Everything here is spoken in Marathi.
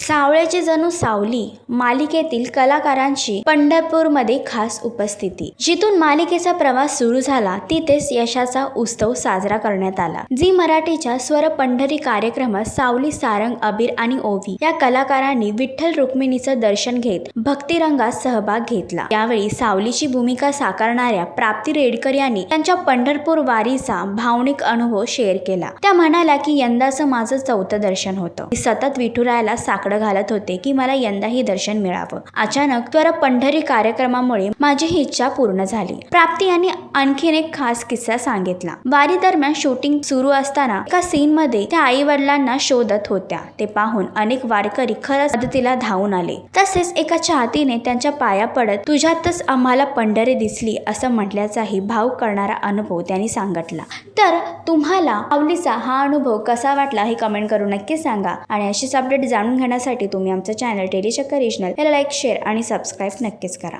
सावळ्याची जणू सावली मालिकेतील कलाकारांची पंढरपूरमध्ये खास उपस्थिती। जिथून मालिकेचा प्रवास सुरू झाला तिथेच यशाचा उत्सव साजरा करण्यात आला। झी मराठीच्या स्वर पंढरी कार्यक्रमात सावली, सारंग, अबीर आणि ओवी या कलाकारांनी विठ्ठल रुक्मिणीचं दर्शन घेत भक्तिरंगात सहभाग घेतला। यावेळी सावलीची भूमिका साकारणाऱ्या प्राप्ती रेडकर यांनी त्यांच्या पंढरपूर वारीचा भावनिक अनुभव शेअर केला। त्या म्हणाल्या की यंदाचं माझं 4थं दर्शन होतं। मी सतत विठुरायाला साकडं घालत होते की मला यंदाही दर्शन मिळावं। अचानक स्वर पंढरी कार्यक्रमामुळे माझी ही इच्छा पूर्ण झाली। प्राप्ती यांनी आणखीन एक खास किस्सा सांगितला। वारी दरम्यान शूटिंग सुरू असताना एका सीन मध्ये त्या आई वडिलांना शोधत होत्या। ते पाहून अनेक वारकरी खरंच मदतीला धावून आले। तसेच एका चाहतीने त्यांच्या पाया पडत तुझ्यातच आम्हाला पंढरी दिसली असं म्हटल्याचाही भाव करणारा अनुभव त्यांनी सांगितला। तर तुम्हाला सावलीचा हा अनुभव कसा वाटला हे कमेंट करून नक्की सांगा। आणि अशीच अपडेट जाणून घेण्यासाठी तुम्ही आमचं चॅनल टेलीचक्कर रिजनल याला लाईक, शेअर आणि सबस्क्राईब नक्कीच करा।